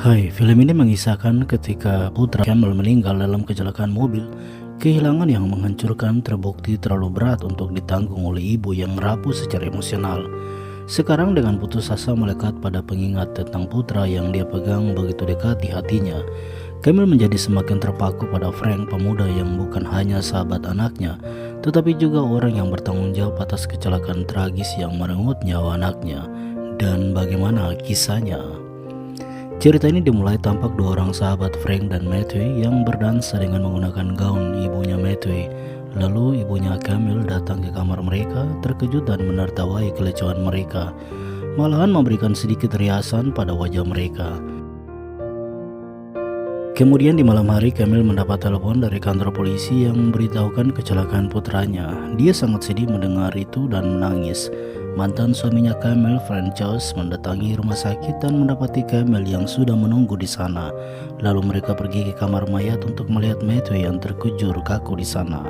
Hai, film ini mengisahkan ketika putra Camel meninggal dalam kecelakaan mobil. Kehilangan yang menghancurkan terbukti terlalu berat untuk ditanggung oleh ibu yang rapuh secara emosional. Sekarang dengan putus asa melekat pada pengingat tentang putra yang dia pegang begitu dekat di hatinya, Camel menjadi semakin terpaku pada Frank, pemuda yang bukan hanya sahabat anaknya, tetapi juga orang yang bertanggung jawab atas kecelakaan tragis yang merenggut nyawa anaknya. Dan bagaimana kisahnya? Cerita ini dimulai tampak dua orang sahabat, Frank dan Matthew, yang berdansa dengan menggunakan gaun ibunya Matthew. Lalu ibunya Camel datang ke kamar mereka, terkejut dan menertawai kelecuan mereka, malahan memberikan sedikit riasan pada wajah mereka. Kemudian di malam hari, Camel mendapat telepon dari kantor polisi yang memberitahukan kecelakaan putranya. Dia sangat sedih mendengar itu dan menangis. Mantan suaminya Camel, Frances, mendatangi rumah sakit dan mendapati Camel yang sudah menunggu di sana. Lalu mereka pergi ke kamar mayat untuk melihat Matthew yang terkujur kaku di sana.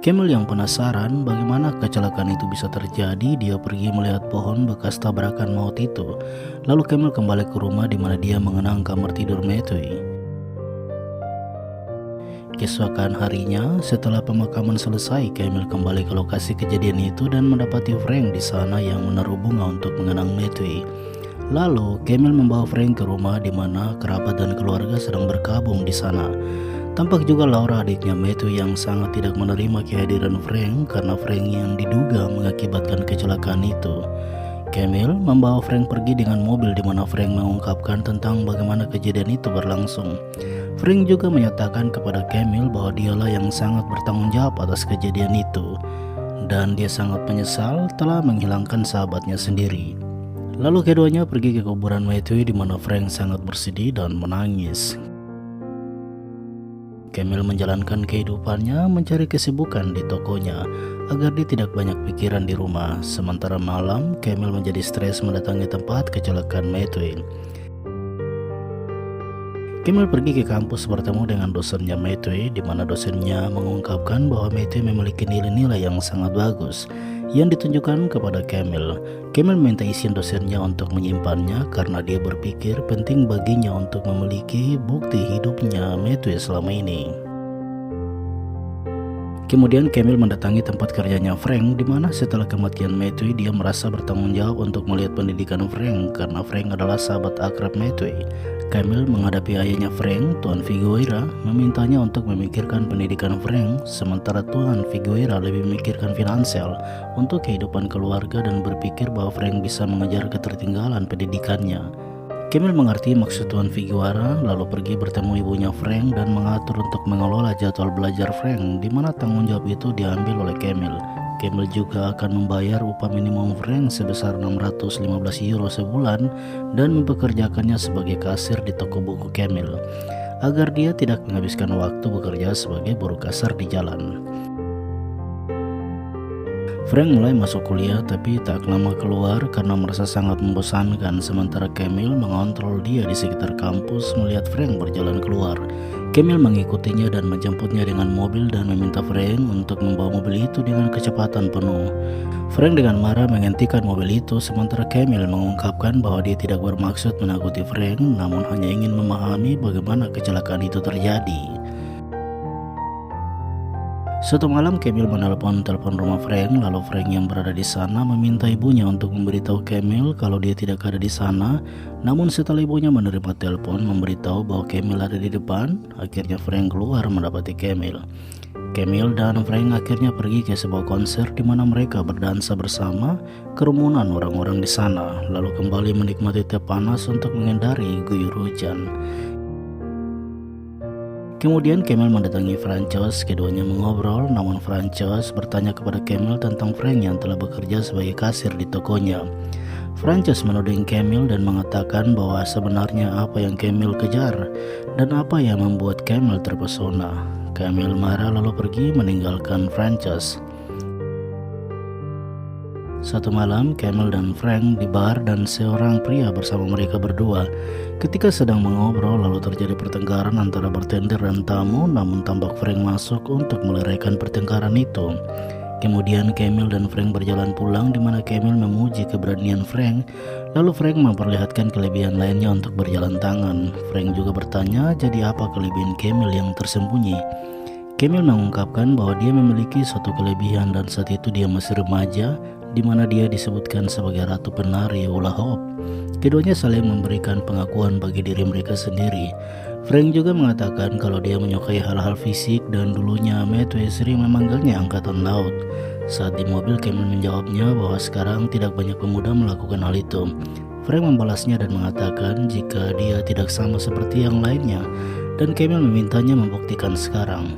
Camel yang penasaran bagaimana kecelakaan itu bisa terjadi, dia pergi melihat pohon bekas tabrakan maut itu. Lalu Camel kembali ke rumah di mana dia mengenang kamar tidur Matthew. Keesokan harinya, setelah pemakaman selesai, Camel kembali ke lokasi kejadian itu dan mendapati Frank di sana yang menaruh bunga untuk mengenang Matthew. Lalu, Camel membawa Frank ke rumah di mana kerabat dan keluarga sedang berkabung di sana. Tampak juga Laura, adiknya Matthew, yang sangat tidak menerima kehadiran Frank karena Frank yang diduga mengakibatkan kecelakaan itu. Camel membawa Frank pergi dengan mobil di mana Frank mengungkapkan tentang bagaimana kejadian itu berlangsung. Frank juga menyatakan kepada Camel bahwa dialah yang sangat bertanggung jawab atas kejadian itu, dan dia sangat menyesal telah menghilangkan sahabatnya sendiri. Lalu keduanya pergi ke kuburan Matthew di mana Frank sangat bersedih dan menangis. Camel menjalankan kehidupannya mencari kesibukan di tokonya agar dia tidak banyak pikiran di rumah. Sementara malam, Camel menjadi stres mendatangi tempat kecelakaan Matthew. Camel pergi ke kampus bertemu dengan dosennya Matthew, di mana dosennya mengungkapkan bahwa Matthew memiliki nilai-nilai yang sangat bagus yang ditunjukkan kepada Camel. Camel meminta izin dosennya untuk menyimpannya karena dia berpikir penting baginya untuk memiliki bukti hidupnya Matthew selama ini. Kemudian Camel mendatangi tempat kerjanya Frank, di mana setelah kematian Matthew dia merasa bertanggung jawab untuk melihat pendidikan Frank karena Frank adalah sahabat akrab Matthew. Camel menghadapi ayahnya Frank, Tuan Figueira, memintanya untuk memikirkan pendidikan Frank, sementara Tuan Figueira lebih memikirkan finansial untuk kehidupan keluarga dan berpikir bahwa Frank bisa mengejar ketertinggalan pendidikannya. Camel mengerti maksud Tuan Figueira, lalu pergi bertemu ibunya Frank dan mengatur untuk mengelola jadwal belajar Frank, di mana tanggung jawab itu diambil oleh Camel. Camel juga akan membayar upah minimum Frank sebesar 615 euro sebulan dan mempekerjakannya sebagai kasir di toko buku Camel, agar dia tidak menghabiskan waktu bekerja sebagai buruh kasar di jalan. Frank mulai masuk kuliah tapi tak lama keluar karena merasa sangat membosankan, sementara Camel mengontrol dia di sekitar kampus melihat Frank berjalan keluar. Camel mengikutinya dan menjemputnya dengan mobil dan meminta Frank untuk membawa mobil itu dengan kecepatan penuh. Frank dengan marah menghentikan mobil itu, sementara Camel mengungkapkan bahwa dia tidak bermaksud menakuti Frank, namun hanya ingin memahami bagaimana kecelakaan itu terjadi. Suatu malam Camel menelpon telepon rumah Frank, lalu Frank yang berada di sana meminta ibunya untuk memberitahu Camel kalau dia tidak ada di sana. Namun setelah ibunya menerima telepon memberitahu bahwa Camel ada di depan, akhirnya Frank keluar mendapati Camel. Camel dan Frank akhirnya pergi ke sebuah konser di mana mereka berdansa bersama kerumunan orang-orang di sana, lalu kembali menikmati teh panas untuk menghindari guyur hujan. Kemudian Camel mendatangi Frances, keduanya mengobrol, namun Frances bertanya kepada Camel tentang Frank yang telah bekerja sebagai kasir di tokonya. Frances menuding Camel dan mengatakan bahwa sebenarnya apa yang Camel kejar dan apa yang membuat Camel terpesona. Camel marah lalu pergi meninggalkan Frances. Satu malam, Camel dan Frank di bar dan seorang pria bersama mereka berdua. Ketika sedang mengobrol, lalu terjadi pertengkaran antara bartender dan tamu, namun tampak Frank masuk untuk meliraikan pertengkaran itu. Kemudian Camille dan Frank berjalan pulang, di mana Camille memuji keberanian Frank. Lalu Frank memperlihatkan kelebihan lainnya untuk berjalan tangan. Frank juga bertanya, jadi apa kelebihan Camille yang tersembunyi? Camille mengungkapkan bahwa dia memiliki suatu kelebihan dan saat itu dia masih remaja, di mana dia disebutkan sebagai ratu penari hula hoop. Keduanya saling memberikan pengakuan bagi diri mereka sendiri. Frank juga mengatakan kalau dia menyukai hal-hal fisik dan dulunya Matthew sering memanggilnya angkatan laut. Saat di mobil, Camille menjawabnya bahwa sekarang tidak banyak pemuda melakukan hal itu. Frank membalasnya dan mengatakan jika dia tidak sama seperti yang lainnya, dan Camille memintanya membuktikan sekarang.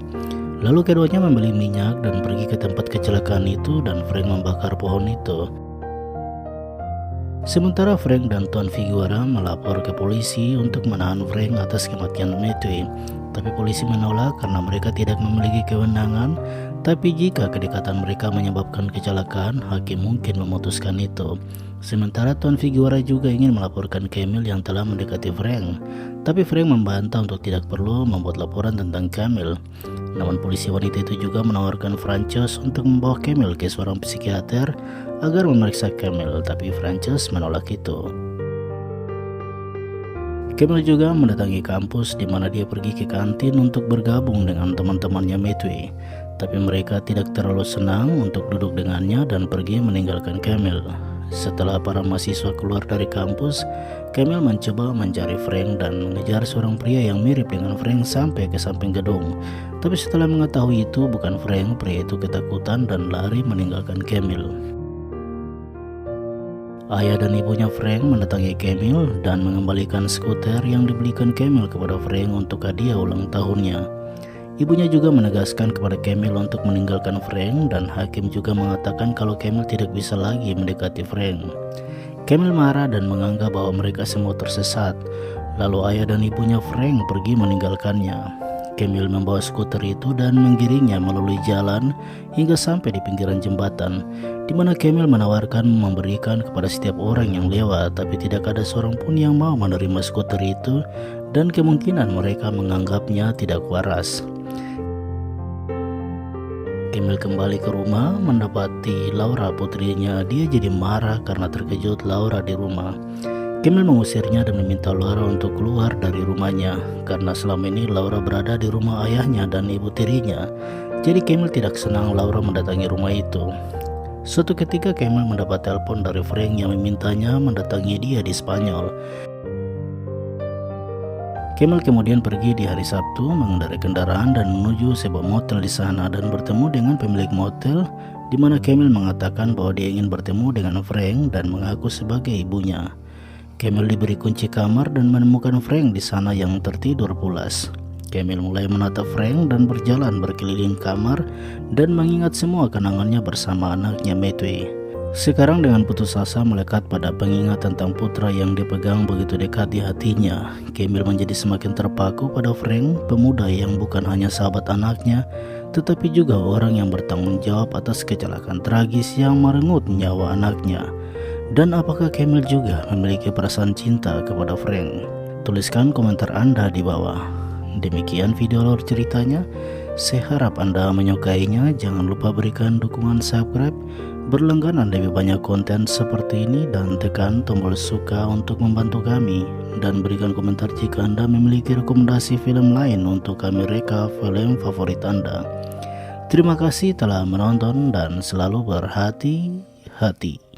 Lalu keduanya membeli minyak dan pergi ke tempat kecelakaan itu, dan Frank membakar pohon itu. Sementara Frank dan Tuan Figueroa melapor ke polisi untuk menahan Frank atas kematian Matthew. Tapi polisi menolak karena mereka tidak memiliki kewenangan. Tapi jika kedekatan mereka menyebabkan kecelakaan, hakim mungkin memutuskan itu. Sementara Tuan Figueroa juga ingin melaporkan Camille yang telah mendekati Frank. Tapi Frank membantah untuk tidak perlu membuat laporan tentang Camille. Namun polisi wanita itu juga menawarkan Frances untuk membawa Camille ke seorang psikiater agar memeriksa Camille, tapi Frances menolak itu. Camille juga mendatangi kampus di mana dia pergi ke kantin untuk bergabung dengan teman-temannya Matthew. Tapi mereka tidak terlalu senang untuk duduk dengannya dan pergi meninggalkan Camille. Setelah para mahasiswa keluar dari kampus, Camille mencoba mencari Frank dan mengejar seorang pria yang mirip dengan Frank sampai ke samping gedung. Tapi setelah mengetahui itu bukan Frank, pria itu ketakutan dan lari meninggalkan Camille. Ayah dan ibunya Frank mendatangi Camille dan mengembalikan skuter yang dibelikan Camille kepada Frank untuk hadiah ulang tahunnya. Ibunya juga menegaskan kepada Camille untuk meninggalkan Frank, dan hakim juga mengatakan kalau Camille tidak bisa lagi mendekati Frank. Camille marah dan menganggap bahwa mereka semua tersesat. Lalu ayah dan ibunya Frank pergi meninggalkannya. Camille membawa skuter itu dan menggiringnya melalui jalan hingga sampai di pinggiran jembatan, di mana Camille menawarkan memberikan kepada setiap orang yang lewat, tapi tidak ada seorang pun yang mau menerima skuter itu, dan kemungkinan mereka menganggapnya tidak waras. Camille kembali ke rumah, mendapati Laura putrinya. Dia jadi marah karena terkejut Laura di rumah. Camille mengusirnya dan meminta Laura untuk keluar dari rumahnya, karena selama ini Laura berada di rumah ayahnya dan ibu tirinya. Jadi Camille tidak senang Laura mendatangi rumah itu. Suatu ketika Camille mendapat telepon dari Frank yang memintanya mendatangi dia di Spanyol. Camille kemudian pergi di hari Sabtu mengendarai kendaraan dan menuju sebuah motel di sana dan bertemu dengan pemilik motel, di mana Camille mengatakan bahwa dia ingin bertemu dengan Frank dan mengaku sebagai ibunya. Camille diberi kunci kamar dan menemukan Frank di sana yang tertidur pulas. Camille mulai menatap Frank dan berjalan berkeliling kamar dan mengingat semua kenangannya bersama anaknya Matthew. Sekarang dengan putus asa melekat pada pengingat tentang putra yang dipegang begitu dekat di hatinya, Camille menjadi semakin terpaku pada Frank, pemuda yang bukan hanya sahabat anaknya, tetapi juga orang yang bertanggung jawab atas kecelakaan tragis yang merenggut nyawa anaknya. Dan apakah Camille juga memiliki perasaan cinta kepada Frank? Tuliskan komentar Anda di bawah. Demikian video alur ceritanya. Saya harap Anda menyukainya. Jangan lupa berikan dukungan subscribe, berlangganan lebih banyak konten seperti ini, dan tekan tombol suka untuk membantu kami, dan berikan komentar jika Anda memiliki rekomendasi film lain untuk kami reka film favorit Anda. Terima kasih telah menonton dan selalu berhati-hati.